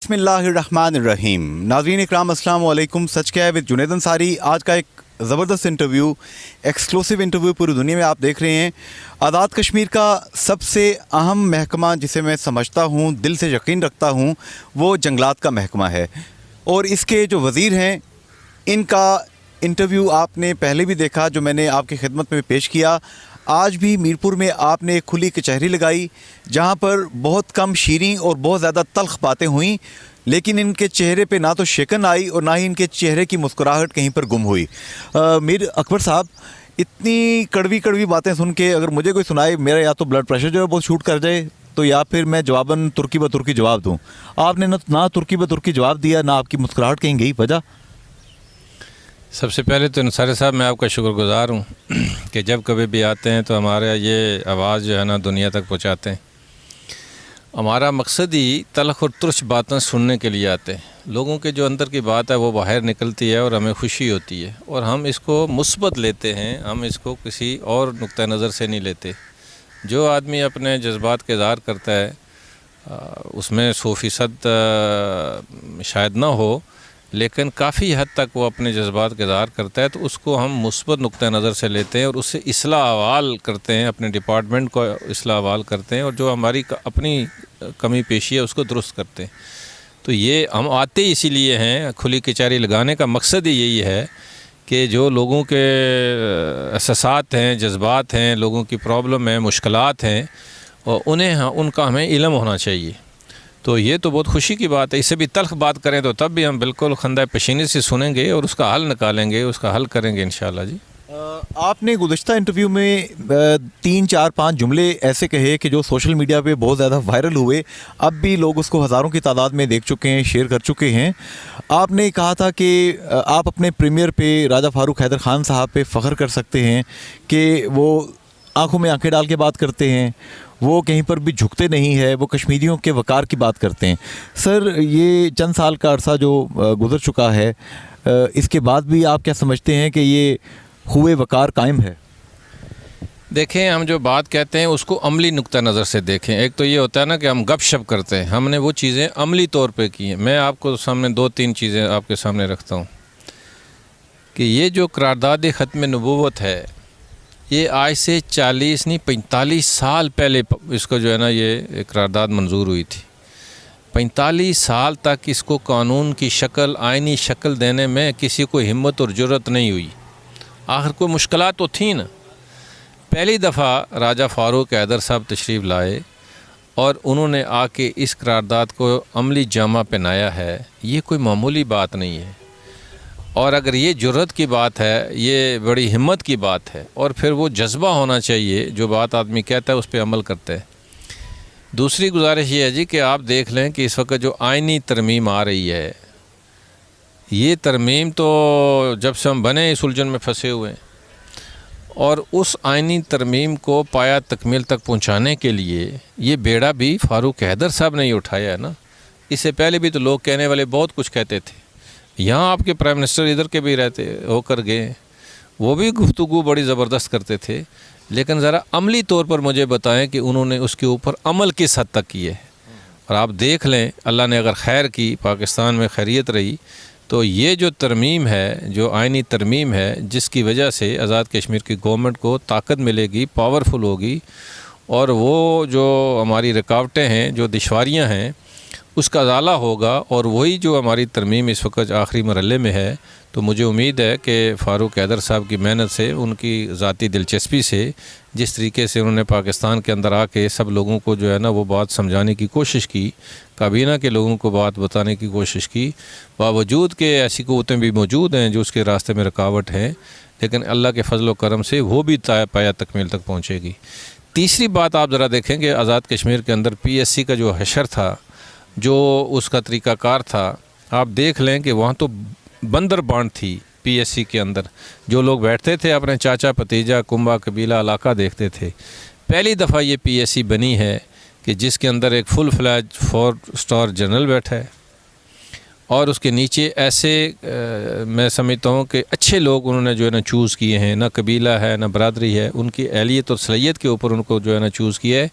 بسم اللہ الرحمن الرحیم. ناظرین اکرام السلام علیکم. سچ کیا ہے ود جنید انصاری. آج کا ایک زبردست انٹرویو، ایکسکلوسیو انٹرویو پوری دنیا میں آپ دیکھ رہے ہیں. آزاد کشمیر کا سب سے اہم محکمہ جسے میں سمجھتا ہوں، دل سے یقین رکھتا ہوں، وہ جنگلات کا محکمہ ہے. اور اس کے جو وزیر ہیں ان کا انٹرویو آپ نے پہلے بھی دیکھا جو میں نے آپ کی خدمت میں پیش کیا. آج بھی میرپور میں آپ نے ایک کھلی کچہری لگائی جہاں پر بہت کم شیریں اور بہت زیادہ تلخ باتیں ہوئیں، لیکن ان کے چہرے پہ نہ تو شکن آئی اور نہ ہی ان کے چہرے کی مسکراہٹ کہیں پر گم ہوئی. میر اکبر صاحب، اتنی کڑوی کڑوی باتیں سن کے اگر مجھے کوئی سنائے، میرا یا تو بلڈ پریشر جو ہے وہ شوٹ کر جائے تو یا پھر میں جواباً ترکی بہ ترکی جواب دوں. آپ نے نہ ترکی بہ ترکی جواب دیا، نہ آپ کی مسکراہٹ کہیں گئی. وجہ؟ سب سے پہلے تو انصاری صاحب میں آپ کا شکر گزار ہوں کہ جب کبھی بھی آتے ہیں تو ہمارا یہ آواز جو ہے نا دنیا تک پہنچاتے ہیں. ہمارا مقصد ہی تلخ اور ترش باتیں سننے کے لیے آتے ہیں. لوگوں کے جو اندر کی بات ہے وہ باہر نکلتی ہے اور ہمیں خوشی ہوتی ہے اور ہم اس کو مثبت لیتے ہیں. ہم اس کو کسی اور نقطہ نظر سے نہیں لیتے. جو آدمی اپنے جذبات کا اظہار کرتا ہے اس میں 100% شاید نہ ہو، لیکن کافی حد تک وہ اپنے جذبات کا اظہار کرتا ہے تو اس کو ہم مثبت نقطہ نظر سے لیتے ہیں اور اس سے اصلاح احوال کرتے ہیں، اپنے ڈپارٹمنٹ کو اصلاح احوال کرتے ہیں اور جو ہماری اپنی کمی پیشی ہے اس کو درست کرتے ہیں. تو یہ ہم آتے ہی اسی لیے ہیں. کھلی کچہری لگانے کا مقصد ہی یہی ہے کہ جو لوگوں کے احساسات ہیں، جذبات ہیں، لوگوں کی پرابلم ہیں، مشکلات ہیں، اور ان کا ہمیں علم ہونا چاہیے. تو یہ تو بہت خوشی کی بات ہے. اس سے بھی تلخ بات کریں تو تب بھی ہم بالکل خندہ پشینے سے سنیں گے اور اس کا حل نکالیں گے، اس کا حل کریں گے انشاءاللہ. جی، آپ نے گزشتہ انٹرویو میں 3 4 5 جملے ایسے کہے کہ جو سوشل میڈیا پہ بہت زیادہ وائرل ہوئے. اب بھی لوگ اس کو ہزاروں کی تعداد میں دیکھ چکے ہیں، شیئر کر چکے ہیں. آپ نے کہا تھا کہ آپ اپنے پریمیئر پہ راجہ فاروق حیدر خان صاحب پہ فخر کر سکتے ہیں کہ وہ آنکھوں میں آنکھیں ڈال کے بات کرتے ہیں، وہ کہیں پر بھی جھکتے نہیں ہے، وہ کشمیریوں کے وقار کی بات کرتے ہیں. سر، یہ چند سال کا عرصہ جو گزر چکا ہے، اس کے بعد بھی آپ کیا سمجھتے ہیں کہ یہ ہوئے وقار قائم ہے؟ دیکھیں، ہم جو بات کہتے ہیں اس کو عملی نقطہ نظر سے دیکھیں. ایک تو یہ ہوتا ہے نا کہ ہم گپ شپ کرتے ہیں، ہم نے وہ چیزیں عملی طور پہ کی ہیں. میں آپ کو سامنے 2-3 چیزیں آپ کے سامنے رکھتا ہوں کہ یہ جو قرارداد ختم نبوت ہے، یہ آج سے 40 نہیں 45 سال پہلے اس کو جو ہے نا یہ قرارداد منظور ہوئی تھی. 45 سال تک اس کو قانون کی شکل، آئینی شکل دینے میں کسی کو ہمت اور جرت نہیں ہوئی. آخر کوئی مشکلات تو تھیں نا. پہلی دفعہ راجہ فاروق حیدر صاحب تشریف لائے اور انہوں نے آ کے اس قرارداد کو عملی جامہ پہنایا ہے. یہ کوئی معمولی بات نہیں ہے، اور اگر یہ جرت کی بات ہے، یہ بڑی ہمت کی بات ہے، اور پھر وہ جذبہ ہونا چاہیے. جو بات آدمی کہتا ہے اس پہ عمل کرتے ہیں. دوسری گزارش یہ ہے جی کہ آپ دیکھ لیں کہ اس وقت جو آئینی ترمیم آ رہی ہے، یہ ترمیم تو جب سے ہم بنے اس الجھن میں پھنسے ہوئے ہیں، اور اس آئینی ترمیم کو پایا تکمیل تک پہنچانے کے لیے یہ بیڑا بھی فاروق حیدر صاحب نے ہی اٹھایا ہے نا. اس سے پہلے بھی تو لوگ کہنے والے بہت کچھ کہتے تھے. یہاں آپ کے پرائم منسٹر ادھر کے بھی رہتے ہو کر گئے، وہ بھی گفتگو بڑی زبردست کرتے تھے. لیکن ذرا عملی طور پر مجھے بتائیں کہ انہوں نے اس کے اوپر عمل کس حد تک کیے. اور آپ دیکھ لیں، اللہ نے اگر خیر کی، پاکستان میں خیریت رہی، تو یہ جو ترمیم ہے، جو آئینی ترمیم ہے، جس کی وجہ سے آزاد کشمیر کی گورنمنٹ کو طاقت ملے گی، پاورفل ہوگی، اور وہ جو ہماری رکاوٹیں ہیں، جو دشواریاں ہیں، اس کا ازالہ ہوگا. اور وہی جو ہماری ترمیم اس وقت آخری مرحلے میں ہے، تو مجھے امید ہے کہ فاروق حیدر صاحب کی محنت سے، ان کی ذاتی دلچسپی سے، جس طریقے سے انہوں نے پاکستان کے اندر آ کے سب لوگوں کو جو ہے نا وہ بات سمجھانے کی کوشش کی، کابینہ کے لوگوں کو بات بتانے کی کوشش کی، باوجود کہ ایسی قوتیں بھی موجود ہیں جو اس کے راستے میں رکاوٹ ہیں، لیکن اللہ کے فضل و کرم سے وہ بھی پایا تکمیل تک پہنچے گی. تیسری بات آپ ذرا دیکھیں کہ آزاد کشمیر کے اندر PSC کا جو حشر تھا، جو اس کا طریقہ کار تھا، آپ دیکھ لیں کہ وہاں تو بندر بانٹ تھی. PSC کے اندر جو لوگ بیٹھتے تھے اپنے چاچا بھتیجا کنبہ قبیلہ علاقہ دیکھتے تھے. پہلی دفعہ یہ PSC بنی ہے کہ جس کے اندر ایک فل فلیج 4 اسٹار جنرل بیٹھا ہے، اور اس کے نیچے ایسے میں سمجھتا ہوں کہ اچھے لوگ انہوں نے جو ہے نا چوز کیے ہیں، نہ قبیلہ ہے نہ برادری ہے، ان کی اہلیت اور صلاحیت کے اوپر ان کو جو ہے نا چوز کیا ہے،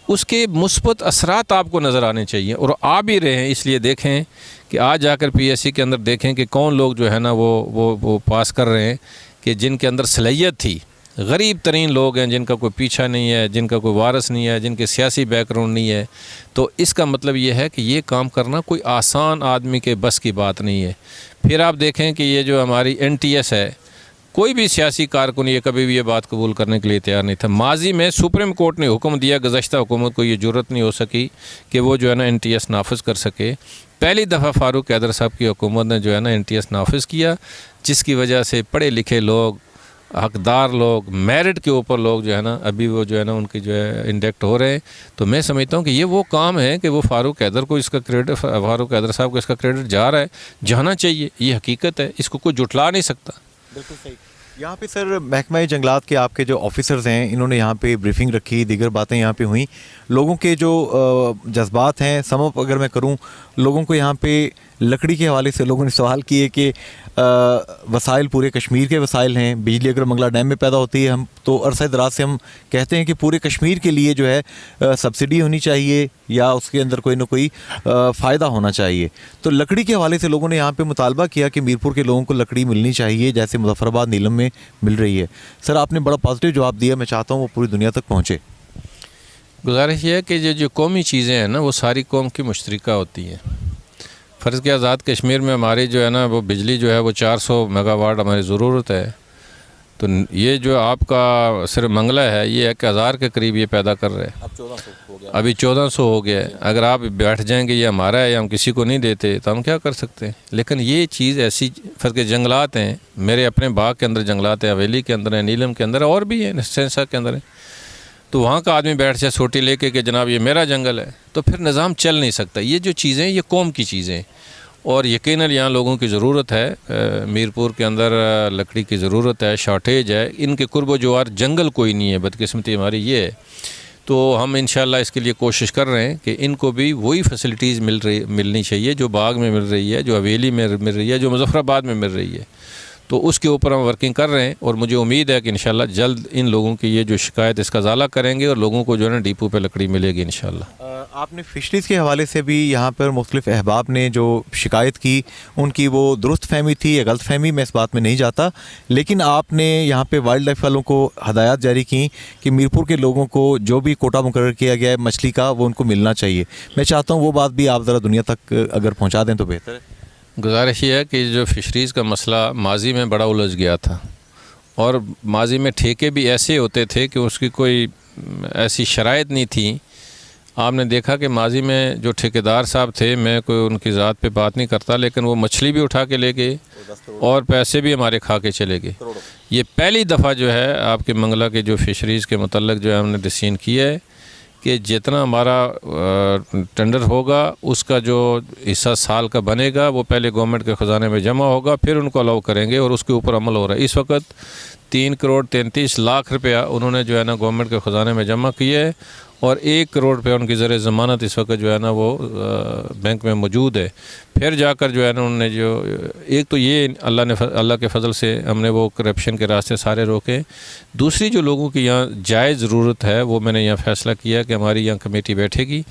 اس کے مثبت اثرات آپ کو نظر آنے چاہیے اور آ بھی رہے ہیں۔ اس لیے دیکھیں کہ آج جا کر پی ایس سی کے اندر دیکھیں کہ کون لوگ جو ہے نا وہ پاس کر رہے ہیں کہ جن کے اندر صلاحیت تھی، غریب ترین لوگ ہیں جن کا کوئی پیچھا نہیں ہے، جن کا کوئی وارث نہیں ہے، جن کے سیاسی بیک گراؤنڈ نہیں ہے۔ تو اس کا مطلب یہ ہے کہ یہ کام کرنا کوئی آسان آدمی کے بس کی بات نہیں ہے۔ پھر آپ دیکھیں کہ یہ جو ہماری این ٹی ایس ہے، کوئی بھی سیاسی کارکن یہ کبھی بھی یہ بات قبول کرنے کے لیے تیار نہیں تھا۔ ماضی میں سپریم کورٹ نے حکم دیا، گزشتہ حکومت کو یہ جرت نہیں ہو سکی کہ وہ جو ہے نا این ٹی ایس نافذ کر سکے۔ پہلی دفعہ فاروق حیدر صاحب کی حکومت نے جو ہے نا این ٹی ایس نافذ کیا، جس کی وجہ سے پڑھے لکھے لوگ، حقدار لوگ، میرٹ کے اوپر لوگ جو ہے نا ابھی وہ جو ہے نا ان کی جو ہے انڈیکٹ ہو رہے ہیں۔ تو میں سمجھتا ہوں کہ یہ وہ کام ہے کہ وہ فاروق حیدر کو اس کا کریڈٹ، فاروق حیدر صاحب کو اس کا کریڈٹ جا رہا ہے، جانا چاہیے، یہ حقیقت ہے، اس کو کوئی جھٹلا نہیں سکتا۔ بالکل صحیح۔ یہاں پہ سر محکمہ جنگلات کے آپ کے جو آفیسرز ہیں، انہوں نے یہاں پہ بریفنگ رکھی، دیگر باتیں یہاں پہ ہوئیں، لوگوں کے جو جذبات ہیں سم اپ اگر میں کروں، لوگوں کو یہاں پہ لکڑی کے حوالے سے لوگوں نے سوال کیے کہ وسائل پورے کشمیر کے وسائل ہیں، بجلی اگر منگلا ڈیم میں پیدا ہوتی ہے، ہم تو عرصہ دراز سے ہم کہتے ہیں کہ پورے کشمیر کے لیے جو ہے سبسڈی ہونی چاہیے یا اس کے اندر کوئی نہ کوئی فائدہ ہونا چاہیے۔ تو لکڑی کے حوالے سے لوگوں نے یہاں پہ مطالبہ کیا کہ میرپور کے لوگوں کو لکڑی ملنی چاہیے جیسے مظفر آباد نیلم میں مل رہی ہے۔ سر آپ نے بڑا پازیٹیو جواب دیا، میں چاہتا ہوں وہ پوری دنیا تک پہنچے۔ گزارش یہ ہے کہ جو قومی چیزیں ہیں نا وہ ساری قوم کی مشترکہ ہوتی ہیں۔ فرض کے آزاد کشمیر میں ہماری جو ہے نا وہ بجلی جو ہے وہ 400 میگا واٹ ہماری ضرورت ہے، تو یہ جو آپ کا صرف منگلہ ہے یہ 1000 کے قریب یہ پیدا کر رہے ہیں، ابھی 1400 ہو گیا ہے۔ اگر آپ بیٹھ جائیں گے یہ ہمارا ہے یا ہم کسی کو نہیں دیتے تو ہم کیا کر سکتے ہیں؟ لیکن یہ چیز ایسی، فرض کے جنگلات ہیں، میرے اپنے باغ کے اندر جنگلات ہیں، حویلی کے اندر ہیں، نیلم کے اندر ہے، اور بھی ہیں، سینسا کے اندر ہیں، تو وہاں کا آدمی بیٹھ جائے سوٹی لے کے کہ جناب یہ میرا جنگل ہے، تو پھر نظام چل نہیں سکتا۔ یہ جو چیزیں یہ قوم کی چیزیں، اور یقیناً یہاں لوگوں کی ضرورت ہے، میرپور کے اندر لکڑی کی ضرورت ہے، شارٹیج ہے، ان کے قرب و جوار جنگل کوئی نہیں ہے، بدقسمتی ہماری یہ ہے۔ تو ہم انشاءاللہ اس کے لیے کوشش کر رہے ہیں کہ ان کو بھی وہی فیسلٹیز ملنی چاہیے جو باغ میں مل رہی ہے، جو حویلی میں مل رہی ہے، جو مظفر آباد میں مل رہی ہے۔ تو اس کے اوپر ہم ورکنگ کر رہے ہیں، اور مجھے امید ہے کہ انشاءاللہ جلد ان لوگوں کی یہ جو شکایت اس کا ازالہ کریں گے اور لوگوں کو جو ہے نا ڈیپو پہ لکڑی ملے گی انشاءاللہ۔ آپ نے فشریز کے حوالے سے بھی یہاں پر مختلف احباب نے جو شکایت کی، ان کی وہ درست فہمی تھی یا غلط فہمی، میں اس بات میں نہیں جاتا، لیکن آپ نے یہاں پہ وائلڈ لائف والوں کو ہدایات جاری کی کہ میرپور کے لوگوں کو جو بھی کوٹا مقرر کیا گیا ہے مچھلی کا وہ ان کو ملنا چاہیے۔ میں چاہتا ہوں وہ بات بھی آپ ذرا دنیا تک اگر پہنچا دیں تو بہتر ہے۔ گزارش یہ ہے کہ جو فشریز کا مسئلہ ماضی میں بڑا الجھ گیا تھا، اور ماضی میں ٹھیکے بھی ایسے ہوتے تھے کہ اس کی کوئی ایسی شرائط نہیں تھی۔ آپ نے دیکھا کہ ماضی میں جو ٹھیکیدار صاحب تھے، میں کوئی ان کی ذات پہ بات نہیں کرتا، لیکن وہ مچھلی بھی اٹھا کے لے گئے اور پیسے بھی ہمارے کھا کے چلے گئے۔ یہ پہلی دفعہ جو ہے آپ کے منگلہ کے جو فشریز کے متعلق جو ہے ہم نے ڈسیژن کیا ہے کہ جتنا ہمارا ٹینڈر ہوگا اس کا جو حصہ سال کا بنے گا وہ پہلے گورنمنٹ کے خزانے میں جمع ہوگا، پھر ان کو الاؤ کریں گے، اور اس کے اوپر عمل ہو رہا ہے۔ اس وقت 3 کروڑ 33 لاکھ روپیہ انہوں نے جو ہے نا گورنمنٹ کے خزانے میں جمع کیے ہے، اور 1 کروڑ روپیہ ان کی زر ضمانت اس وقت جو ہے نا وہ بینک میں موجود ہے۔ پھر جا کر جو ہے نا انہوں نے جو ایک تو یہ اللہ کے فضل سے ہم نے وہ کرپشن کے راستے سارے روکے، دوسری جو لوگوں کی یہاں جائز ضرورت ہے وہ میں نے یہاں فیصلہ کیا کہ ہماری یہاں کمیٹی بیٹھے گی،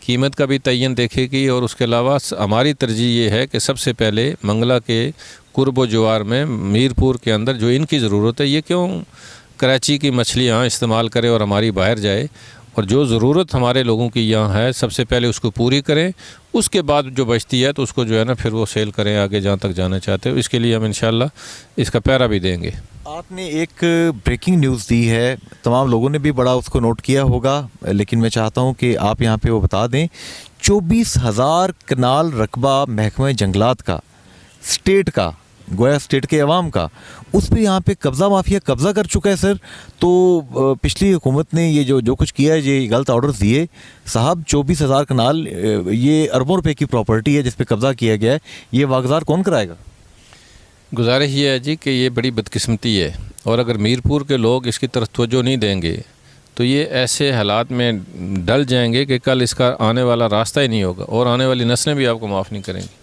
قیمت کا بھی تعین دیکھے گی، اور اس کے علاوہ ہماری ترجیح یہ ہے کہ سب سے پہلے منگلہ کے قرب و جوار میں میرپور کے اندر جو ان کی ضرورت ہے، یہ کیوں کراچی کی مچھلی یہاں استعمال کرے اور ہماری باہر جائے، اور جو ضرورت ہمارے لوگوں کی یہاں ہے سب سے پہلے اس کو پوری کریں، اس کے بعد جو بچتی ہے تو اس کو جو ہے نا پھر وہ سیل کریں آگے جہاں تک جانا چاہتے ہو۔ اس کے لیے ہم انشاءاللہ اس کا پیرا بھی دیں گے۔ آپ نے ایک بریکنگ نیوز دی ہے، تمام لوگوں نے بھی بڑا اس کو نوٹ کیا ہوگا، لیکن میں چاہتا ہوں کہ آپ یہاں پہ وہ بتا دیں۔ 24,000 کنال رقبہ محکمہ جنگلات کا، اسٹیٹ کا، گویا اسٹیٹ کے عوام کا، اس پہ یہاں پہ قبضہ مافیا قبضہ کر چکا ہے سر۔ تو پچھلی حکومت نے یہ جو کچھ کیا ہے، یہ غلط آرڈرز دیے صاحب۔ 24,000 کنال، یہ اربوں روپے کی پراپرٹی ہے جس پہ قبضہ کیا گیا ہے، یہ واگزار کون کرائے گا؟ گزارش یہ ہے جی کہ یہ بڑی بدقسمتی ہے، اور اگر میرپور کے لوگ اس کی طرف توجہ نہیں دیں گے تو یہ ایسے حالات میں ڈل جائیں گے کہ کل اس کا آنے والا راستہ ہی نہیں ہوگا، اور آنے والی نسلیں بھی آپ کو معاف نہیں کریں گی۔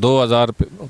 2,000